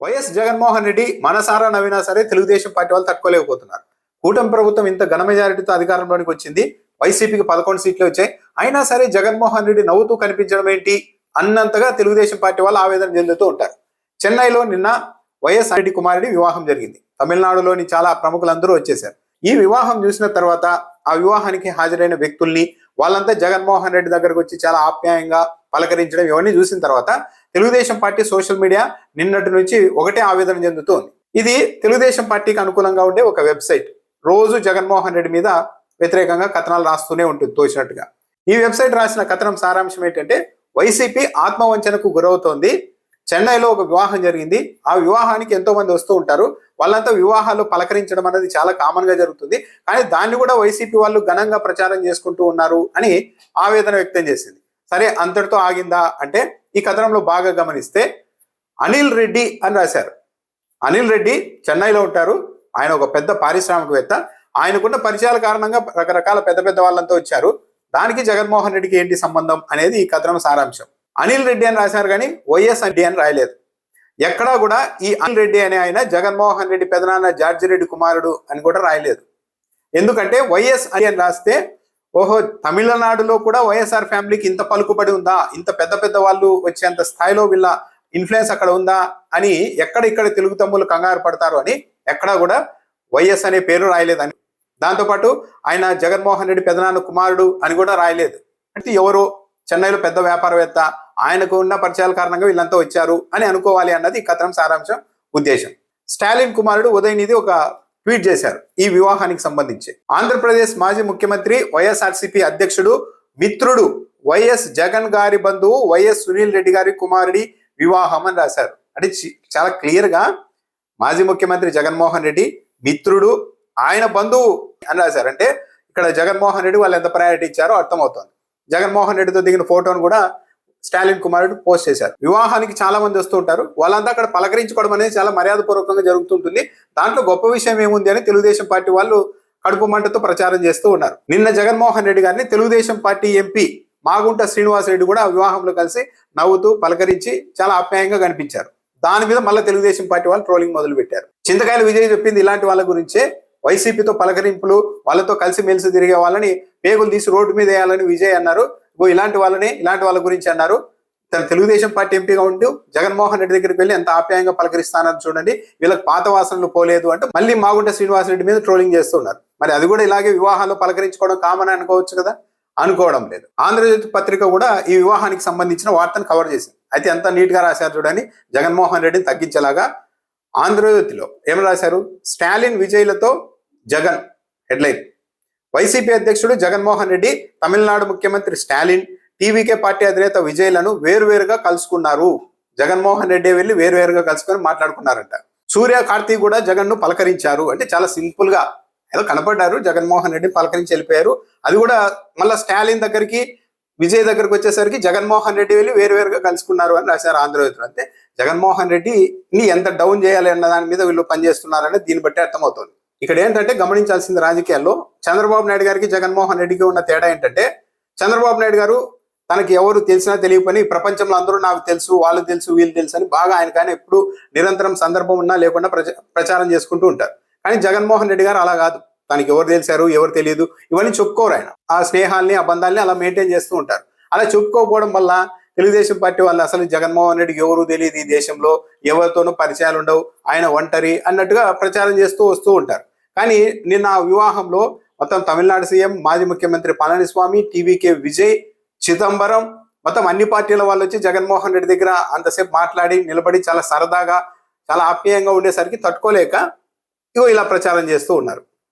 YS Jaganmohan Reddy మనసారా నవ్వినా సరే Telugu Desam party వాళ్ళు తట్టుకోలేకపోతున్నారు. కూటమి ప్రభుత్వం ఇంత ఘన మెజారిటీతో అధికారంలోనికి వచ్చింది. వైసీపీకి 11 సీట్లు వచ్చాయి. అయినా సరే జగన్మోహన్ రెడ్డి నవ్వుతూ కనిపించడం ఏంటి అన్నంతగా తెలుగుదేశం పార్టీ వాళ్ళు ఆవేదన చెందుతూ ఉంటారు. చెన్నైలో నిన్న వైఎస్ రెడ్డి కుమారుడి వివాహం జరిగింది. తమిళనాడులోని చాలా ప్రముఖులందరూ వచ్చేశారు. ఈ వివాహం చూసిన తర్వాత ఆ వివాహానికి హాజరైన వ్యక్తుల్ని వాళ్ళంతా జగన్మోహన్ రెడ్డి దగ్గరకు వచ్చి చాలా ఆప్యాయంగా పలకరించడం ఇవన్నీ చూసిన తర్వాత తెలుగుదేశం పార్టీ సోషల్ మీడియా నిన్నటి నుంచి ఒకటే ఆవేదన చెందుతోంది. ఇది తెలుగుదేశం పార్టీకి అనుకూలంగా ఉండే ఒక వెబ్సైట్. రోజు జగన్మోహన్ రెడ్డి మీద వ్యతిరేకంగా కథనాలు రాస్తూనే ఉంటుంది తోచినట్టుగా. ఈ వెబ్సైట్ రాసిన కథనం సారాంశం ఏంటంటే, వైసీపీ ఆత్మవంచనకు గురవుతోంది. చెన్నైలో ఒక వివాహం జరిగింది. ఆ వివాహానికి ఎంతో మంది వస్తూ ఉంటారు. వాళ్ళంతా వివాహాల్లో పలకరించడం అనేది చాలా కామన్ గా జరుగుతుంది. కానీ దాన్ని కూడా వైసీపీ వాళ్ళు ఘనంగా ప్రచారం చేసుకుంటూ ఉన్నారు అని ఆవేదన వ్యక్తం చేసింది. సరే, అంతటితో ఆగిందా అంటే, ఈ కథనంలో బాగా గమనిస్తే అనిల్ రెడ్డి అని రాశారు. అనిల్ రెడ్డి చెన్నైలో ఉంటారు. ఆయన ఒక పెద్ద పారిశ్రామికవేత్త. ఆయనకున్న పరిచయాల కారణంగా రకరకాల పెద్ద పెద్ద వాళ్ళంతా వచ్చారు. దానికి జగన్మోహన్ రెడ్డికి ఏంటి సంబంధం అనేది ఈ కథనం సారాంశం. అనిల్ రెడ్డి అని రాశారు కానీ వైఎస్ రెడ్డి అని రాయలేదు. ఎక్కడా కూడా ఈ అనిల్ రెడ్డి అనే ఆయన జగన్మోహన్ రెడ్డి పెదనాన్న జార్జి రెడ్డి కుమారుడు అని కూడా రాయలేదు. ఎందుకంటే వైఎస్ అని రాస్తే, ఓహో, తమిళనాడులో కూడా వైఎస్ఆర్ ఫ్యామిలీకి ఇంత పలుకుబడి ఉందా, ఇంత పెద్ద పెద్ద వాళ్ళు వచ్చేంత స్థాయిలో వీళ్ళ ఇన్ఫ్లుయెన్స్ అక్కడ ఉందా అని ఎక్కడ తెలుగు తమ్ముళ్ళు కంగారు పడతారు అని ఎక్కడా కూడా వైఎస్ అనే పేరు రాయలేదని. దాంతోపాటు ఆయన జగన్మోహన్ రెడ్డి పెదనాన్న కుమారుడు అని కూడా రాయలేదు. అంటే ఎవరో చెన్నైలో పెద్ద వ్యాపారవేత్త, ఆయనకు ఉన్న పరిచయాల కారణంగా వీళ్ళంతా వచ్చారు అని అనుకోవాలి అన్నది ఈ కథనం సారాంశం ఉద్దేశం. స్టాలిన్ కుమారుడు ఉదయనిధి ఒక ట్వీట్ చేశారు ఈ వివాహానికి సంబంధించి. ఆంధ్రప్రదేశ్ మాజీ ముఖ్యమంత్రి, వైఎస్ఆర్సీపీ అధ్యక్షుడు, మిత్రుడు వైఎస్ జగన్ గారి బంధువు వైఎస్ సునీల్ రెడ్డి గారి కుమారుడి వివాహం అని రాశారు. అంటే చాలా క్లియర్ గా మాజీ ముఖ్యమంత్రి జగన్మోహన్ రెడ్డి మిత్రుడు, ఆయన బంధువు అని రాశారు. అంటే ఇక్కడ జగన్మోహన్ రెడ్డి వాళ్ళు ఎంత ప్రయారిటీ ఇచ్చారో అర్థమవుతోంది. జగన్మోహన్ రెడ్డితో దిగిన ఫోటోను కూడా స్టాలిన్ కుమారుడు పోస్ట్ చేశారు. వివాహానికి చాలా మంది వస్తూ ఉంటారు. వాళ్ళంతా అక్కడ పలకరించుకోవడం అనేది చాలా మర్యాదపూర్వకంగా జరుగుతుంటుంది. దాంట్లో గొప్ప విషయం ఏముంది అని తెలుగుదేశం పార్టీ వాళ్ళు కడుపు మంటతో ప్రచారం చేస్తూ ఉన్నారు. నిన్న జగన్మోహన్ రెడ్డి గారిని తెలుగుదేశం పార్టీ ఎంపీ మాగుంట శ్రీనివాస్ రెడ్డి కూడా వివాహంలో కలిసి నవ్వుతూ పలకరించి చాలా ఆప్యాయంగా కనిపించారు. దాని మీద మళ్ళీ తెలుగుదేశం పార్టీ వాళ్ళు ట్రోలింగ్ మొదలు పెట్టారు. చింతకాయల విజయ్ చెప్పింది ఇలాంటి వాళ్ళ గురించే. వైసీపీతో పలకరింపులు, వాళ్ళతో కలిసి మెలిసి తిరిగే వాళ్ళని పేగులు తీసి రోడ్డు మీద వేయాలని విజయ్ అన్నారు. ఇలాంటి వాళ్ళ గురించి అన్నారు. తన తెలుగుదేశం పార్టీ ఎంపీగా ఉంటూ జగన్మోహన్ రెడ్డి దగ్గరికి వెళ్ళి ఎంత ఆప్యాయంగా పలకరిస్తానని చూడండి, వీళ్ళకి పాత వాసనలు పోలేదు అంటే మళ్ళీ మాగుంట శ్రీనివాస్ రెడ్డి మీద ట్రోలింగ్ చేస్తున్నారు. మరి అది కూడా ఇలాగే వివాహాల్లో పలకరించుకోవడం కామన్ అనుకోవచ్చు కదా, అనుకోవడం లేదు. ఆంధ్రజ్యోతి పత్రిక కూడా ఈ వివాహానికి సంబంధించిన వార్తను కవర్ చేసింది. అయితే ఎంత నీట్ గా రాశారు చూడండి. జగన్మోహన్ రెడ్డిని తగ్గించేలాగా ఆంధ్రజ్యోతిలో ఏం రాశారు, స్టాలిన్ విజయ్లతో జగన్ హెడ్లైన్. వైసీపీ అధ్యక్షుడు జగన్మోహన్ రెడ్డి, తమిళనాడు ముఖ్యమంత్రి స్టాలిన్, టీవీకే పార్టీ అధినేత విజయ్లను వేరువేరుగా కలుసుకున్నారు. జగన్మోహన్ రెడ్డి వెళ్ళి వేరువేరుగా కలుసుకొని మాట్లాడుకున్నారంట. సూర్య, కార్తీక్ కూడా జగన్ ను పలకరించారు. అంటే చాలా సింపుల్ గా ఏదో కనపడ్డారు, జగన్మోహన్ రెడ్డి పలకరించి వెళ్ళిపోయారు. అది కూడా మళ్ళీ స్టాలిన్ దగ్గరికి, విజయ్ దగ్గరకు వచ్చేసరికి జగన్మోహన్ రెడ్డి వెళ్ళి వేరువేరుగా కలుసుకున్నారు అని రాశారు ఆంధ్రజ్యోతిలో. అంటే జగన్మోహన్ రెడ్డిని ఎంత డౌన్ చేయాలి అన్న దాని మీద వీళ్ళు పనిచేస్తున్నారని దీన్ని బట్టి అర్థమవుతుంది. ఇక్కడ ఏంటంటే గమనించాల్సింది, రాజకీయాల్లో చంద్రబాబు నాయుడు గారికి జగన్మోహన్ రెడ్డికి ఉన్న తేడా ఏంటంటే, చంద్రబాబు నాయుడు గారు తనకి ఎవరు తెలిసినా తెలియపని ప్రపంచంలో అందరూ నాకు తెలుసు, వాళ్ళు తెలుసు, వీళ్ళు తెలుసు అని బాగా ఆయన ఎప్పుడు నిరంతరం సందర్భం ఉన్నా లేకుండా ప్రచారం చేసుకుంటూ ఉంటారు. కానీ జగన్మోహన్ రెడ్డి గారు అలా కాదు. తనకి ఎవరు తెలిసారు, ఎవరు తెలియదు, ఇవన్నీ చెప్పుకోరు. ఆయన ఆ స్నేహాల్ని, ఆ బంధాలని అలా మెయింటైన్ చేస్తూ ఉంటారు. అలా చెప్పుకోకపోవడం వల్ల తెలుగుదేశం పార్టీ వాళ్ళు అసలు జగన్మోహన్ రెడ్డికి ఎవరు తెలియదు, ఈ దేశంలో ఎవరితోనూ పరిచయాలు ఉండవు, ఆయన ఒంటరి అన్నట్టుగా ప్రచారం చేస్తూ వస్తూ ఉంటారు. కానీ నిన్న ఆ వివాహంలో మొత్తం తమిళనాడు సీఎం, మాజీ ముఖ్యమంత్రి పళనిస్వామి, టీవీకే విజయ్, చిదంబరం, మొత్తం అన్ని పార్టీల వాళ్ళు వచ్చి జగన్మోహన్ రెడ్డి దగ్గర అంతసేపు మాట్లాడి నిలబడి చాలా సరదాగా చాలా ఆప్యాయంగా ఉండేసరికి తట్టుకోలేక ఇలా ప్రచారం చేస్తూ ఉన్నారు.